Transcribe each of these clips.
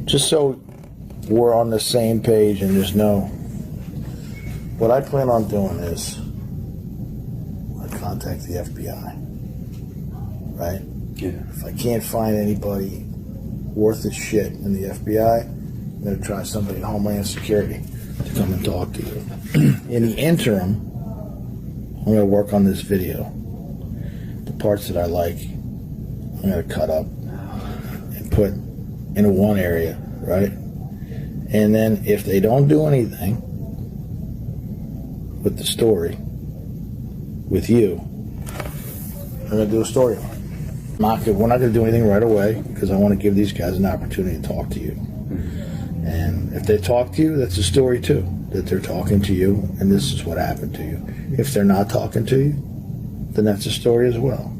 just so we're on the same page and there's no... What I plan on doing is I contact the FBI, right? Yeah. If I can't find anybody worth its shit in the FBI, I'm going to try somebody in Homeland Security to come and talk to you. In the interim, I'm going to work on this video. The parts that I like, I'm going to cut up and put into one area, right? And then if they don't do anything with the story, with you, I'm going to do a story on it. We're not going to do anything right away because I want to give these guys an opportunity to talk to you. And if they talk to you, that's a story too, that they're talking to you and this is what happened to you. If they're not talking to you, then that's a story as well.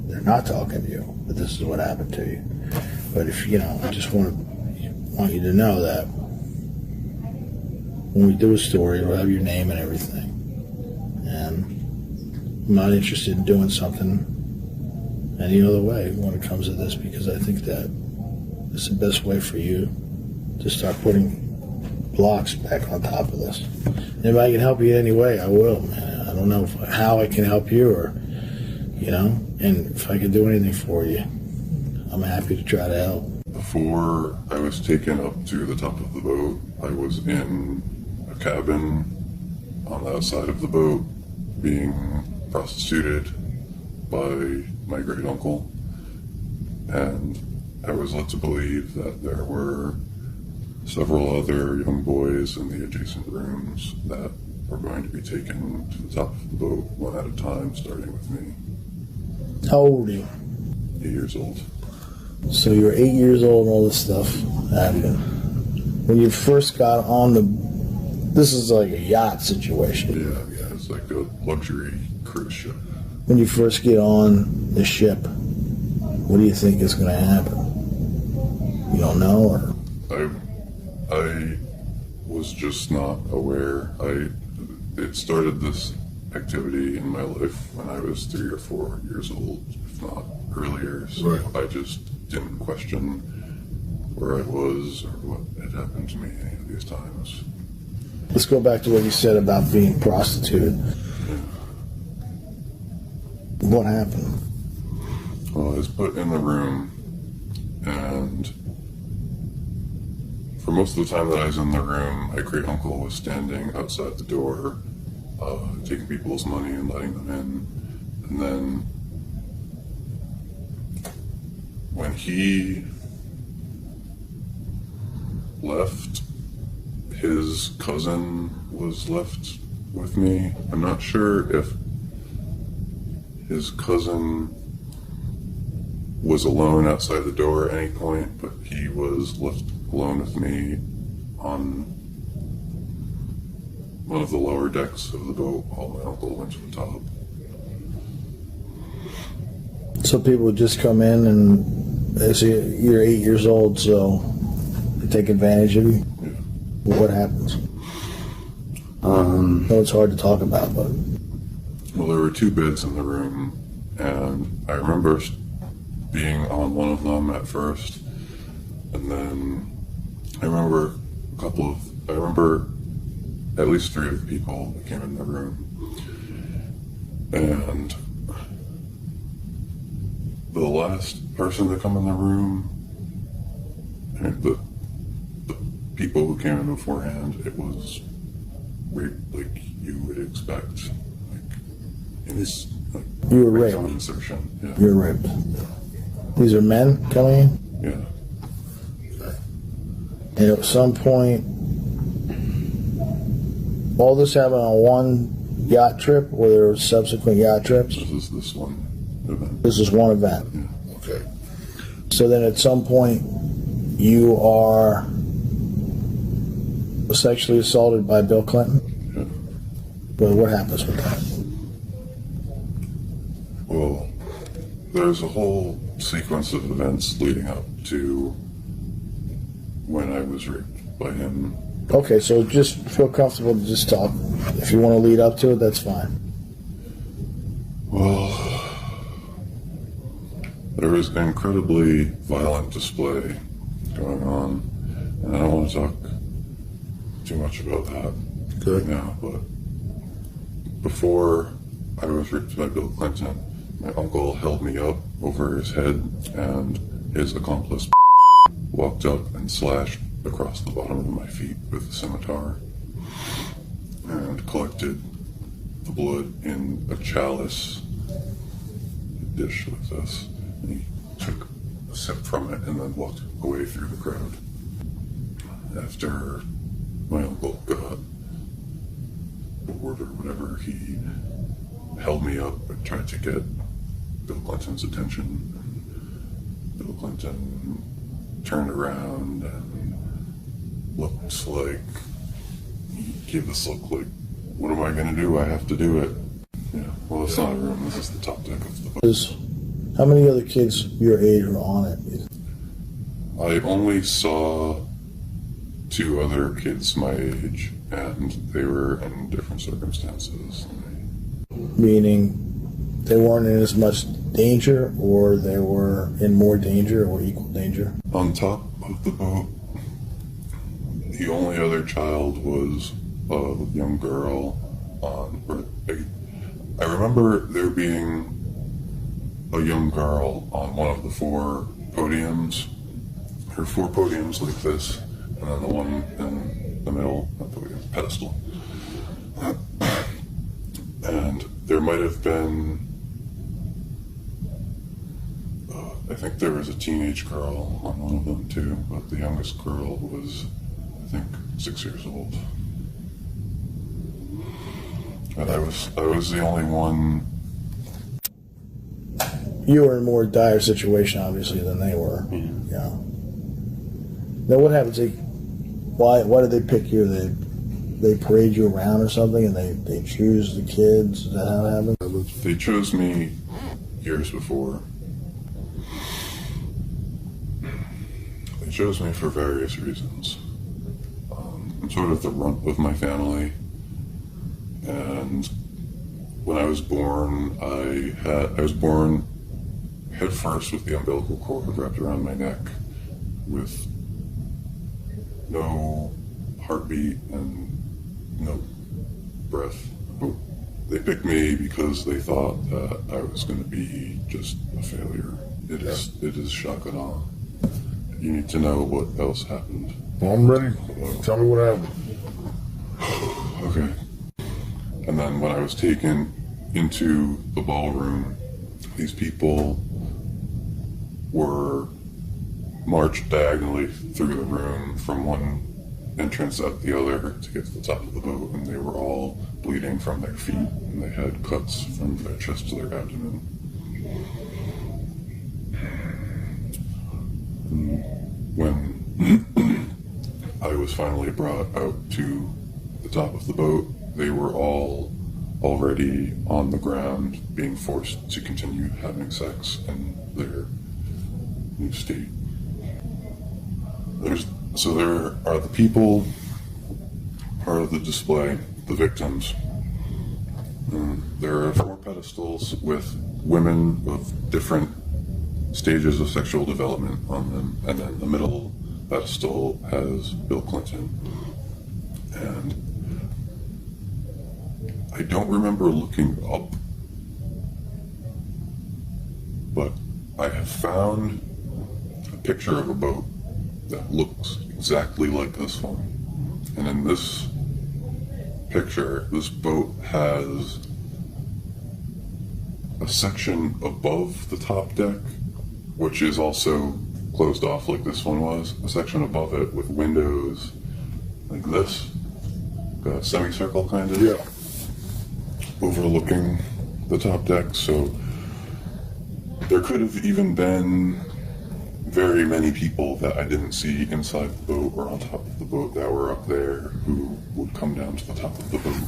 They're not talking to you, but this is what happened to you. But if, I just want you to know that when we do a story, it'll have your name and everything. And I'm not interested in doing something any other way when it comes to this, because I think that it's the best way for you to start putting blocks back on top of this. And if I can help you in any way, I will, man. I don't know how I can help you or, and if I can do anything for you, I'm happy to try to help. Before I was taken up to the top of the boat, I was in a cabin on the outside of the boat being prostituted by my great uncle, and I was led to believe that there were several other young boys in the adjacent rooms that were going to be taken to the top of the boat one at a time, starting with me. How old are you? 8 years old. So you were 8 years old and all this stuff happened. When you first got on this is like a yacht situation. Yeah, it's like a luxury cruise ship. When you first get on the ship, what do you think is going to happen? You don't know, or? I was just not aware. It started this activity in my life when I was 3 or 4 years old, if not earlier. So right. I just didn't question where I was or what had happened to me any of these times. Let's go back to what you said about being prostituted. Yeah. What happened? Well, I was put in the room, and for most of the time that I was in the room, my great uncle was standing outside the door, taking people's money and letting them in. And then when he left, his cousin was left with me. I'm not sure if his cousin was alone outside the door at any point, but he was left alone with me on one of the lower decks of the boat while my uncle went to the top. So people would just come in and they say you're 8 years old, so they take advantage of you? Yeah. What happens? I know it's hard to talk about, but... Well, there were 2 beds in the room, and I remember being on one of them at first, and then I remember at least 3 of the people that came in the room, and the last person to come in the room, and the people who came in beforehand, it was like you would expect, it's like you were raped. Insertion. Yeah. You were raped. These are men coming in? Yeah. And at some point, all this happened on one yacht trip, or there were subsequent yacht trips? This one event. This is one event. Yeah. Okay. So then at some point, you are sexually assaulted by Bill Clinton? Yeah. Well, what happens with that? Well, there's a whole sequence of events leading up to when I was raped by him. Okay, so just feel comfortable to just talk. If you want to lead up to it, that's fine. Well, there was an incredibly violent display going on. want to talk too much about that right now, but before I was raped by Bill Clinton, my uncle held me up over his head, and his accomplice walked up and slashed across the bottom of my feet with a scimitar and collected the blood in a chalice, a dish like this. And he took a sip from it and then walked away through the crowd. After my uncle got bored or whatever, he held me up and tried to get Bill Clinton's attention. Bill Clinton turned around and looked like, he gave this look like, what am I going to do? I have to do it. Yeah, well, it's not a room. This is the top deck of the boat. How many other kids your age were on it? I only saw 2 other kids my age, and they were in different circumstances. Meaning they weren't in as much danger, or they were in more danger, or equal danger? On top of the boat, the only other child was a young girl I remember there being a young girl on one of the 4 podiums. There were 4 podiums like this, and then the one in the middle, not podium, pedestal. And there might have been, I think there was a teenage girl on one of them too, but the youngest girl was, I think, 6 years old. And I was the only one. You were in a more dire situation, obviously, than they were. Yeah. Now, what happens? Why did they pick you? They parade you around or something, and they choose the kids? Is that how it happened? They chose me years before. They chose me for various reasons. I'm sort of the runt of my family. And when I was born, I was born head first with the umbilical cord wrapped around my neck, with no heartbeat and no breath. They picked me because they thought that I was going to be just a failure. It is shock and awe. You need to know what else happened. Well, I'm ready. Tell me what happened. Okay. And then when I was taken into the ballroom, these people were marched diagonally through the room from one entrance out the other to get to the top of the boat, and they were all bleeding from their feet, and they had cuts from their chest to their abdomen. And when I was finally brought out to the top of the boat, they were all already on the ground, being forced to continue having sex in their new state. So there are the people, part of the display, the victims. There are 4 pedestals with women of different stages of sexual development on them, and then the middle pedestal has Bill Clinton. And I don't remember looking up, but I have found a picture of a boat that looks exactly like this one. And in this picture, this boat has a section above the top deck, which is also closed off like this one was, a section above it with windows like this, a semicircle kind of. Yeah. Overlooking the top deck, so there could have even been very many people that I didn't see inside the boat or on top of the boat that were up there who would come down to the top of the boat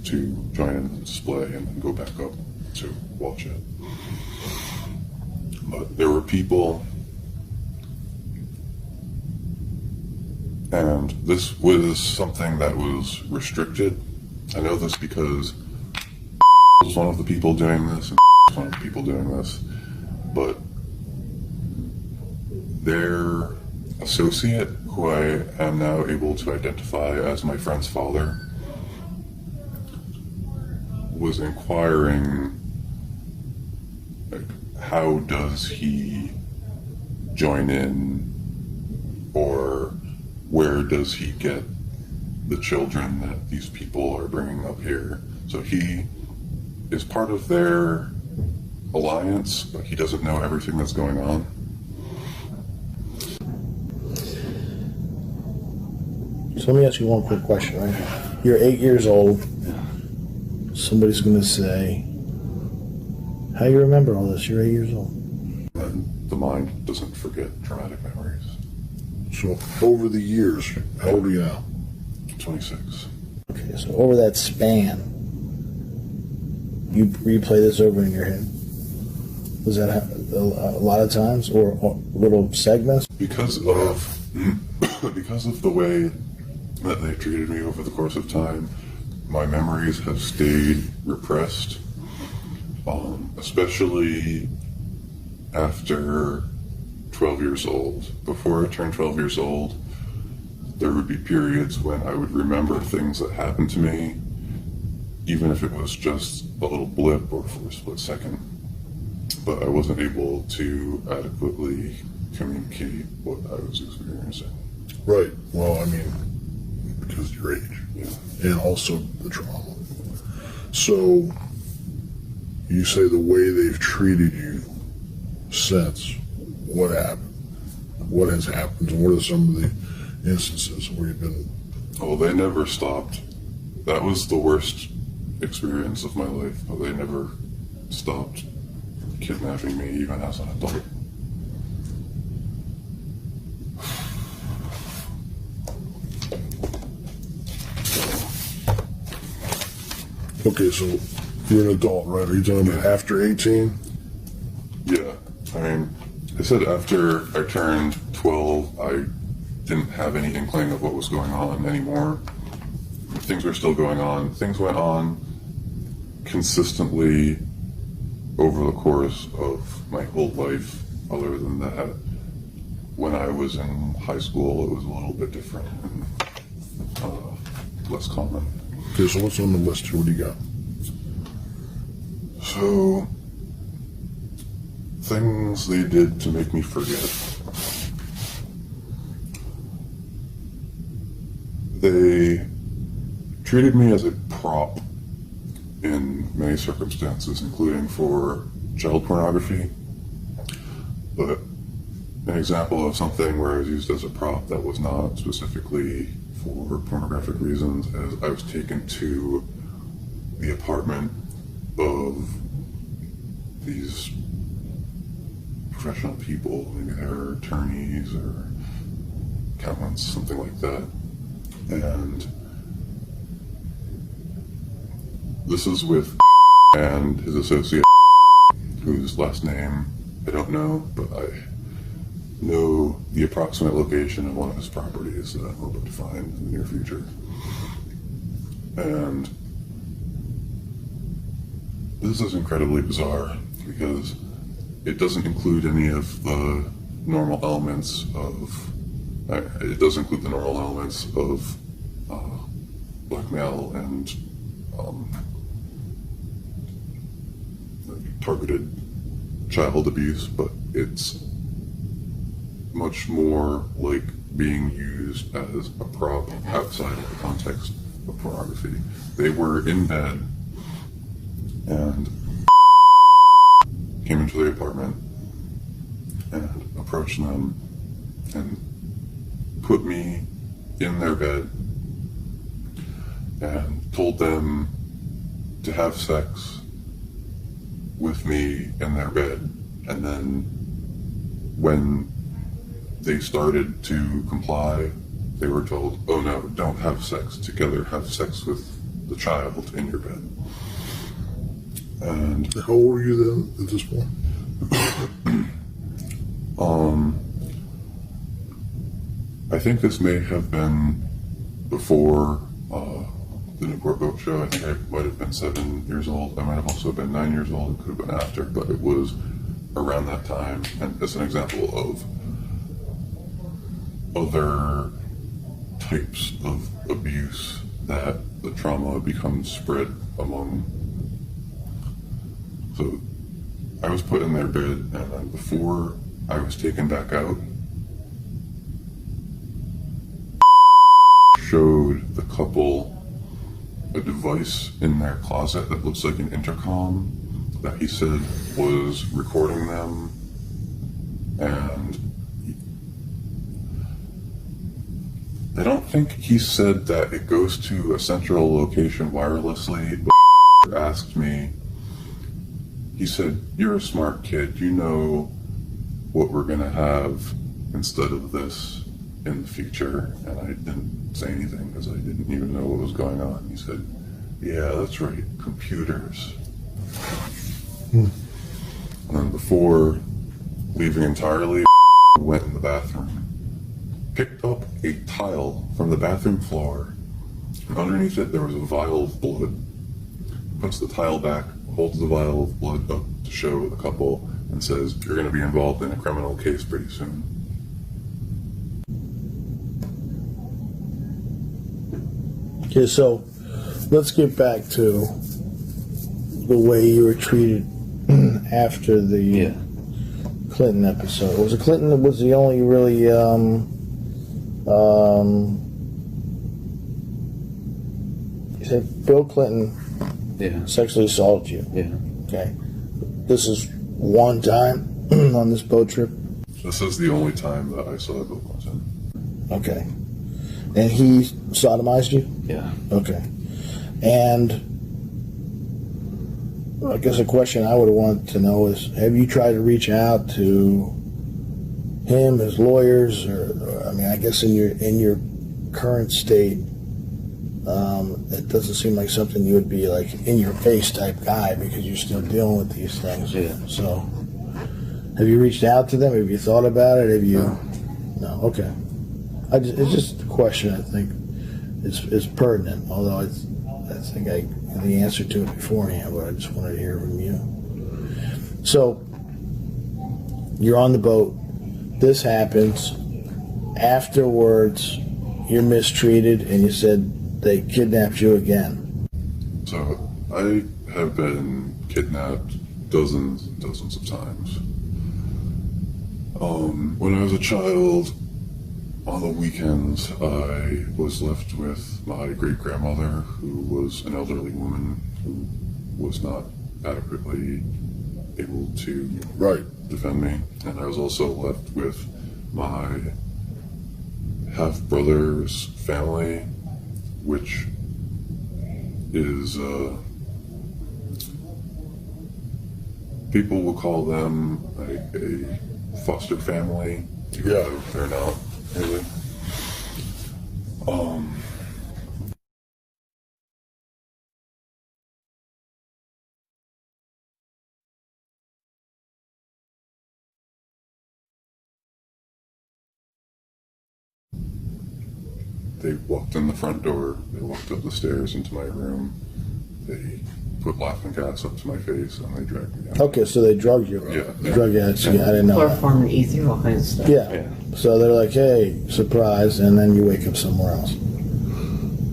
to join in the display and then go back up to watch it. But there were people, and this was something that was restricted. I know this because was one of the people doing this, and one of the people doing this, but their associate, who I am now able to identify as my friend's father, was inquiring, like, how does he join in, or where does he get the children that these people are bringing up here? So he is part of their alliance, but he doesn't know everything that's going on. So let me ask you one quick question, right? You're 8 years old. Somebody's going to say, how you remember all this? You're 8 years old. And the mind doesn't forget traumatic memories. So over the years, how old are you now? 26. Okay, so over that span, you replay this over in your head. Was that a lot of times, or little segments? Because of the way that they've treated me over the course of time, my memories have stayed repressed, especially after 12 years old. Before I turned 12 years old, there would be periods when I would remember things that happened to me, even if it was just a little blip or for a split second. But I wasn't able to adequately communicate what I was experiencing. Right. Well, I mean, because of your age. Yeah. And also the trauma. So, you say the way they've treated you since, what happened? What has happened? And what are some of the instances where you've been? Oh, they never stopped. That was the worst experience of my life. But they never stopped kidnapping me, even as an adult. Okay, so you're an adult, right? Are you talking about after 18? Yeah, I mean, I said after I turned 12, I didn't have any inkling of what was going on anymore. Things were still going on. Things went on consistently over the course of my whole life. Other than that, when I was in high school, it was a little bit different and less common. Okay, so what's on the list here? What do you got? So, things they did to make me forget. They treated me as a prop in many circumstances, including for child pornography. But an example of something where I was used as a prop that was not specifically for pornographic reasons is I was taken to the apartment of these professional people, maybe they're attorneys or accountants, something like that. And this is with and his associate, whose last name I don't know, but I know the approximate location of one of his properties that I'm hoping to find in the near future. And this is incredibly bizarre because it doesn't include any of the normal elements of, it does include the normal elements of blackmail and targeted child abuse, but it's much more like being used as a prop outside of the context of pornography. They were in bed and came into the apartment and approached them and put me in their bed and told them to have sex with me in their bed. And then when they started to comply, they were told, oh no, don't have sex together, have sex with the child in your bed. And how old were you then at this point? I think this may have been before the Newport Boat Show. I think I might have been 7 years old. I might have also been 9 years old. It could have been after, but it was around that time. And as an example of other types of abuse that the trauma becomes spread among. So I was put in their bed, and then before I was taken back out, showed the couple a device in their closet that looks like an intercom that he said was recording them, and I don't think he said that it goes to a central location wirelessly, but asked me, he said, "You're a smart kid, you know what we're gonna have instead of this in the future." And I didn't say anything because I didn't even know what was going on. He said, "Yeah, that's right, computers." And then before leaving entirely, went in the bathroom, picked up a tile from the bathroom floor, and underneath it there was a vial of blood. Puts the tile back, holds the vial of blood up to show the couple, and says, "You're going to be involved in a criminal case pretty soon." Okay, so let's get back to the way you were treated after the Clinton episode. Was it Clinton that was the only really you said Bill Clinton sexually assaulted you? Yeah. Okay. This is one time on this boat trip? This is the only time that I saw Bill Clinton. Okay. And he sodomized you? Yeah. Okay. And I guess a question I would want to know is, have you tried to reach out to him, his lawyers, or I mean, I guess in your current state, it doesn't seem like something you would be like in your face type guy because you're still dealing with these things. Yeah. So, have you reached out to them? Have you thought about it? Have you? No. Okay. It's just a question. I think it's pertinent. Although I think I have the answer to it beforehand, but I just wanted to hear from you. So you're on the boat. This happens. Afterwards, you're mistreated, and you said they kidnapped you again. So I have been kidnapped dozens and dozens of times. When I was a child, on the weekends, I was left with my great-grandmother, who was an elderly woman who was not adequately able to defend me. And I was also left with my half-brother's family, which is, people will call them a foster family. Yeah. They're not really. They walked in the front door, they walked up the stairs into my room, they put laughing gas up to my face, and they dragged me out. Okay, so they drugged you. Yeah. Drug you. I didn't know that. Chloroform, ether, all kinds of stuff. Yeah. So they're like, hey, surprise, and then you wake up somewhere else.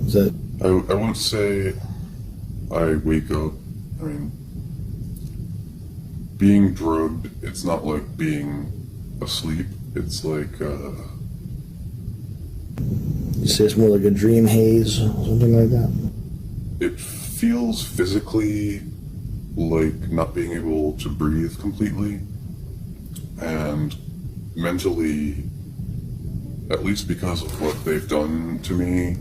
Is that? I won't say I wake up, I mean, being drugged, it's not like being asleep, it's like, You say it's more like a dream haze, something like that? it feels physically like not being able to breathe completely, and mentally, at least because of what they've done to me,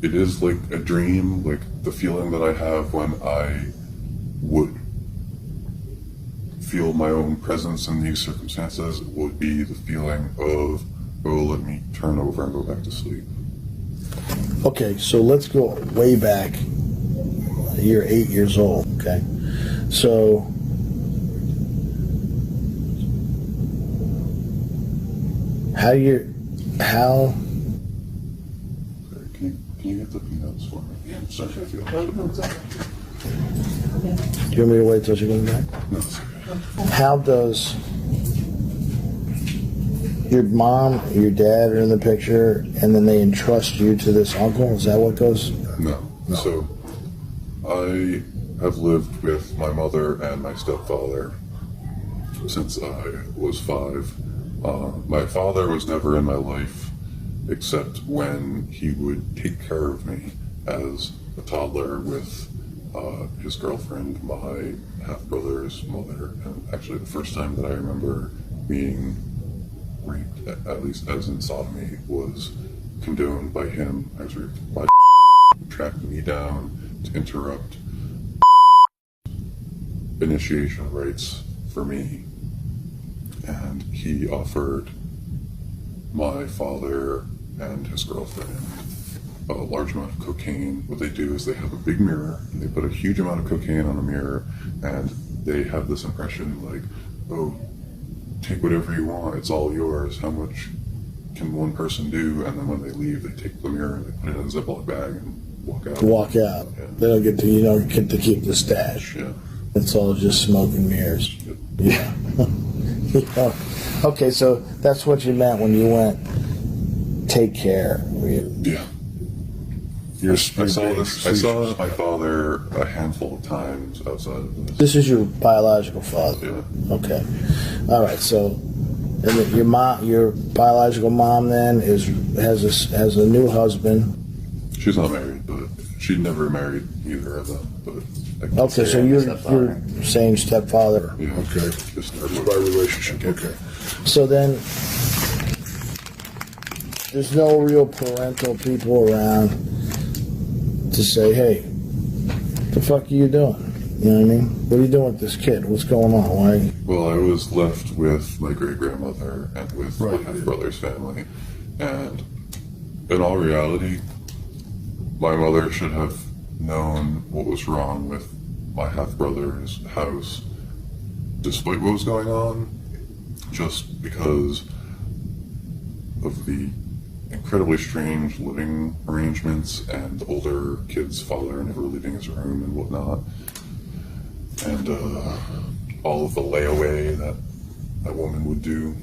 it is like a dream. Like the feeling that I have when I would feel my own presence in these circumstances would be the feeling of, oh, let me turn over and go back to sleep. Okay, so let's go way back. You're 8 years old, okay? So, how Sorry, can you get the peanuts for me? I'm sorry, I feel do you want me to wait till she comes back? No, it's okay. How does your mom, your dad are in the picture, and then they entrust you to this uncle? Is that what goes? No. So I have lived with my mother and my stepfather since I was 5. My father was never in my life except when he would take care of me as a toddler with his girlfriend, my half-brother's mother. And actually the first time that I remember being raped, at least as in sodomy, was condoned by him. I was raped by tracked me down to interrupt initiation rites for me, and he offered my father and his girlfriend a large amount of cocaine. What they do is they have a big mirror, and they put a huge amount of cocaine on a mirror, and they have this impression like, oh, take whatever you want, it's all yours, how much can one person do? And then when they leave, they take the mirror and they put it in a Ziploc bag and walk out. Yeah. They don't get to, you don't get to keep the stash. Yeah. It's all just smoke and mirrors. Yep. Yeah. Yeah. Okay, so that's what you meant when you went, take care. Yeah. I saw my father a handful of times outside of this. This is your biological father? Yeah. Okay. All right, so and then your biological mom then has a new husband. She's not married, but she never married either of them. But Okay, so you're saying stepfather. Yeah. Okay. Just By relationship. Okay. So then there's no real parental people around to say, hey, what the fuck are you doing? You know what I mean? What are you doing with this kid? What's going on? Why? Well, I was left with my great-grandmother and with my half-brother's family. And in all reality, my mother should have known what was wrong with my half-brother's house, despite what was going on, just because of the incredibly strange living arrangements and the older kid's father never leaving his room and whatnot. And all of the layaway that a woman would do,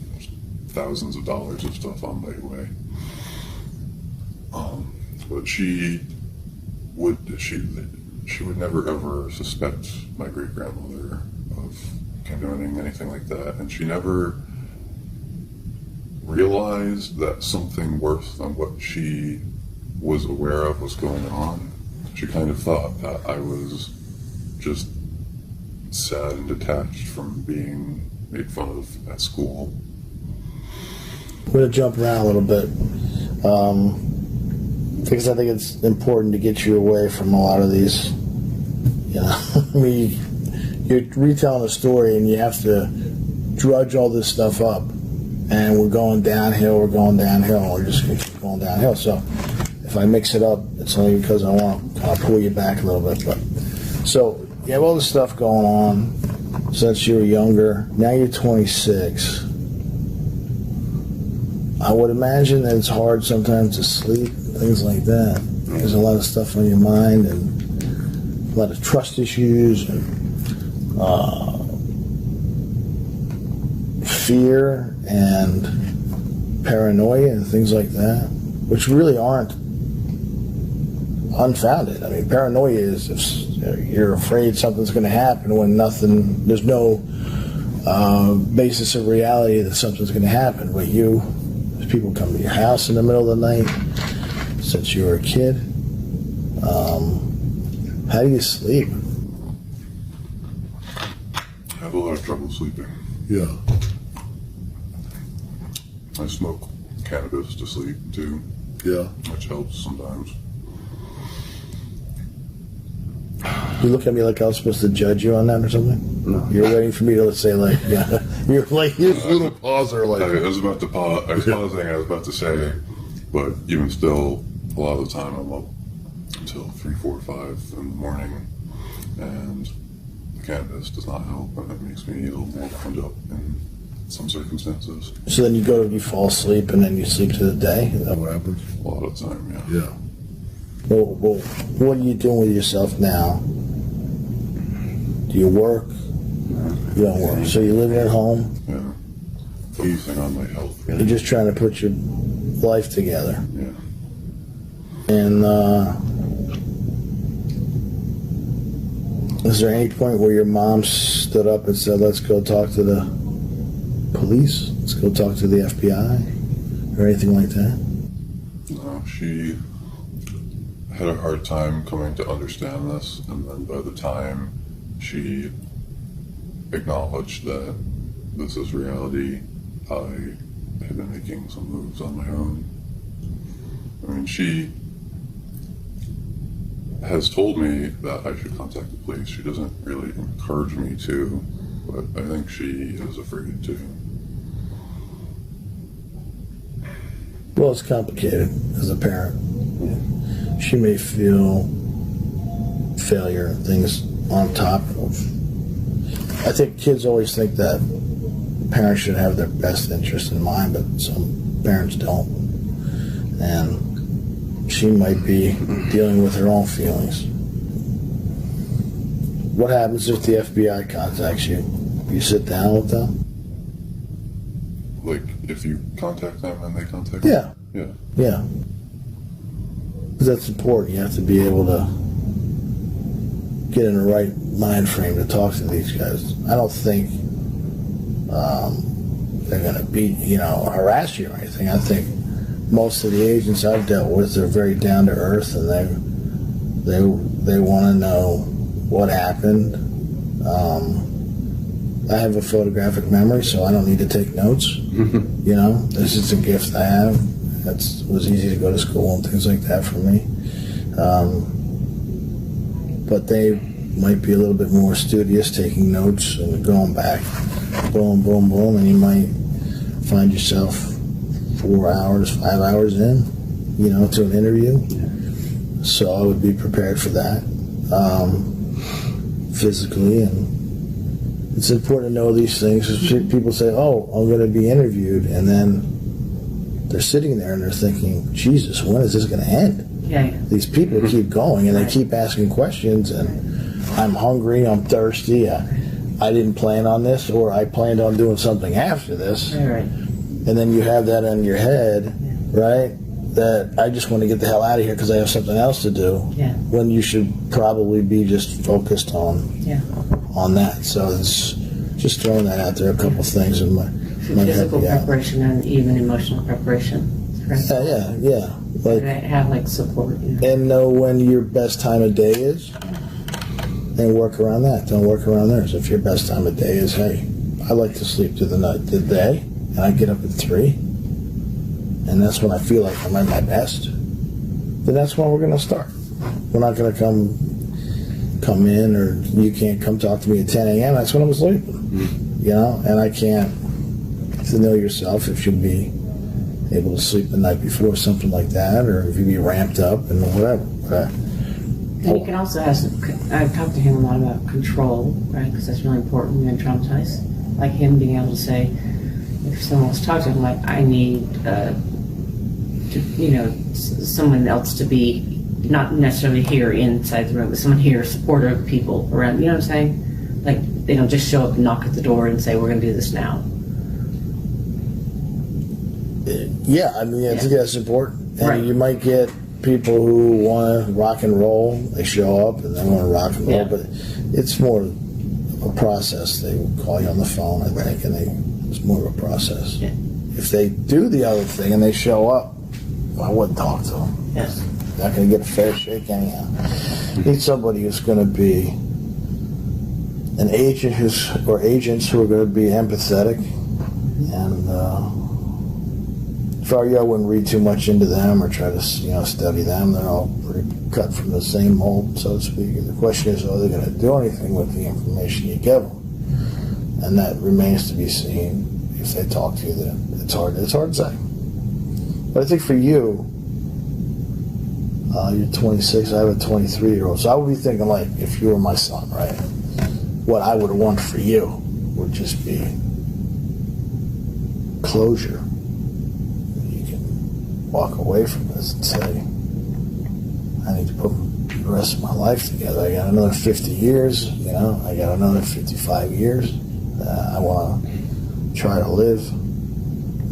thousands of dollars of stuff on layaway. But she would never ever suspect my great grandmother of condoning anything like that, and she never realized that something worse than what she was aware of was going on. She kind of thought that I was just sad and detached from being made fun of at school. We're going to jump around a little bit because I think it's important to get you away from a lot of these, you know, I mean, you're retelling a story and you have to drudge all this stuff up, and we're going downhill, we're just going to keep going downhill. So if I mix it up, it's only because I want to kind of pull you back a little bit. But so you have all this stuff going on since you were younger. Now you're 26. I would imagine that it's hard sometimes to sleep, things like that. There's a lot of stuff on your mind and a lot of trust issues and fear and paranoia and things like that, which really aren't unfounded. I mean, paranoia is if you're afraid something's going to happen when there's no basis of reality that something's going to happen. But there's people come to your house in the middle of the night since you were a kid. How do you sleep? I have a lot of trouble sleeping. Yeah. I smoke cannabis to sleep too. Yeah. Which helps sometimes. You look at me like I was supposed to judge you on that or something? No. You're waiting for me to say like, yeah. You're like, A little pause there, like. I was about to pause. I was pausing. I was about to say, but even still, a lot of the time I'm up until 3, 4, 5 in the morning, and the cannabis does not help, and it makes me a little more wound up in some circumstances. So then you fall asleep and then you sleep to the day? Is that what happens? A lot of the time, yeah. Yeah. Well, what are you doing with yourself now? Do you work? You don't work. So you're living at home? Yeah. focusing on my health. You're just trying to put your life together. Yeah. And is there any point where your mom stood up and said, let's go talk to the police? Let's go talk to the FBI? Or anything like that? No, she had a hard time coming to understand this, and then by the time she acknowledged that this is reality, I had been making some moves on my own. I mean, she has told me that I should contact the police. She doesn't really encourage me to, but I think she is afraid to. Well, it's complicated as a parent. She may feel failure, things on top of. I think kids always think that parents should have their best interest in mind, but some parents don't. And she might be dealing with her own feelings. What happens if the FBI contacts you? You sit down with them? Like, if you contact them and they contact you? Yeah. Yeah. Yeah. Because that's important. You have to be able to get in the right mind frame to talk to these guys. I don't think they're going to beat, harass you or anything. I think most of the agents I've dealt with are very down to earth, and they want to know what happened. I have a photographic memory, so I don't need to take notes. This is a gift I have. It was easy to go to school and things like that for me. But they might be a little bit more studious, taking notes and going back, boom, boom, boom, and you might find yourself 4 hours, 5 hours in, to an interview. So I would be prepared for that, physically, and it's important to know these things. People say, oh, I'm going to be interviewed, and then they're sitting there and they're thinking, Jesus, when is this going to end? Yeah. These people keep going and they keep asking questions, and I'm hungry, I'm thirsty, I didn't plan on this, or I planned on doing something after this. Right. And then you have that in your head, right? That I just want to get the hell out of here because I have something else to do. Yeah. When you should probably be just focused on that. So it's just throwing that out there. A couple things in my physical preparation and even emotional preparation. Right? Yeah. Like, have support. And know when your best time of day is, and work around that. Don't work around theirs. If your best time of day is, hey, I like to sleep through the day, and I get up at 3, and that's when I feel like I'm at my best, then that's when we're going to start. We're not going to come in, or you can't come talk to me at 10 a.m. That's when I'm sleeping. And I can't, to know yourself, if you'll be able to sleep the night before, something like that, or if you be ramped up and whatever. And you can also I've talked to him a lot about control, right? Because that's really important when you're traumatized. Like him being able to say, if someone wants to talk to him, like, I need, someone else to be not necessarily here inside the room, but someone here, supportive people around. You know what I'm saying? Like, they don't just show up and knock at the door and say, we're going to do this now. Yeah, I mean, I think that's important. And right. You might get people who want to rock and roll. They show up and they want to rock and roll, but it's more a process. They will call you on the phone, I think, and it's more of a process. Yeah. If they do the other thing and they show up, I wouldn't talk to them. Yes. You're not going to get a fair shake anyhow. You need somebody who's going to be an agent or agents who are going to be empathetic. And if I wouldn't read too much into them or try to study them. They're all pretty cut from the same mold, so to speak. And the question is, are they going to do anything with the information you give them? And that remains to be seen. If they talk to you, then it's hard to say. But I think for you, you're 26, I have a 23-year-old, so I would be thinking, like, if you were my son, right, what I would want for you would just be closure. You can walk away from this and say, I need to put the rest of my life together. I got another 50 years, I got another 55 years. I want to try to live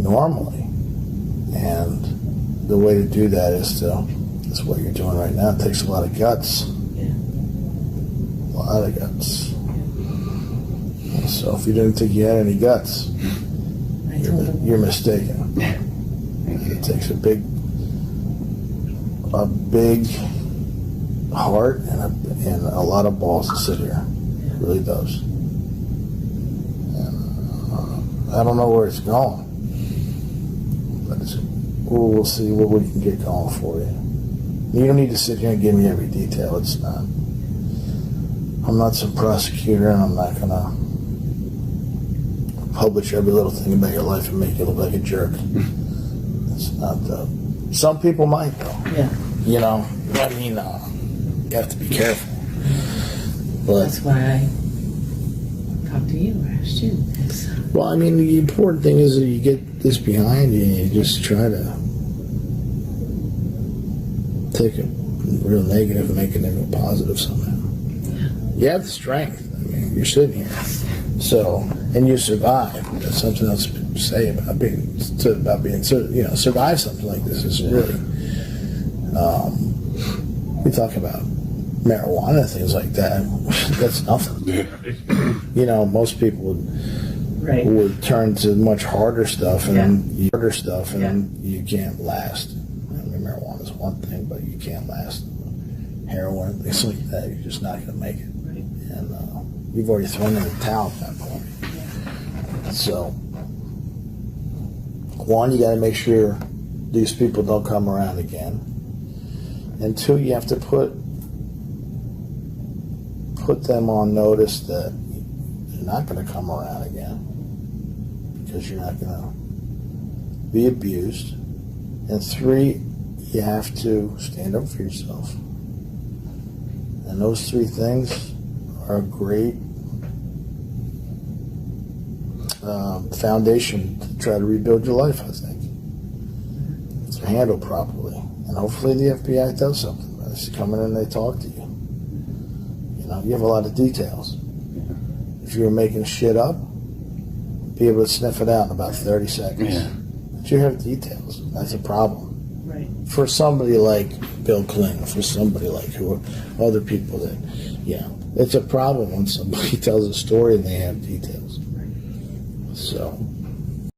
normally. And the way to do that is what you're doing right now. It takes a lot of guts. Yeah. A lot of guts. Yeah. So if you didn't think you had any guts, you're mistaken. It takes a big heart and a lot of balls to sit here. It really does. And I don't know where it's going, but we'll see what we can get going for you. You don't need to sit here and give me every detail. It's not. I'm not some prosecutor, and I'm not gonna publish every little thing about your life and make you look like a jerk. It's not. Some people might, though. Yeah. You know, I mean, you have to be careful. But that's why I talked to you or asked you. Well, I mean, the important thing is that you get this behind you and you just try to take a real negative and make it into a positive somehow. Yeah. You have the strength. I mean, you're sitting here. So, and you survive. That's something else to say about being, survive something like this is really, we talk about marijuana and things like that. That's nothing. You know, most people would turn to much harder stuff and you can't last. I mean, marijuana is one thing, but you can't last. Heroin, things like that, you're just not going to make it. Right. And you've already thrown in the towel at that point. So, one, you got to make sure these people don't come around again. And two, you have to put them on notice that they're not going to come around again because you're not going to be abused. And three, you have to stand up for yourself. And those three things are a great foundation to try to rebuild your life, I think. If they're handled properly. And hopefully the FBI does something. They come in and they talk to you. You know, you have a lot of details. If you were making shit up, be able to sniff it out in about 30 seconds. Yeah. But you have details. That's a problem. Right. For somebody like Bill Clinton, for somebody like other people that, you know, it's a problem when somebody tells a story and they have details. So,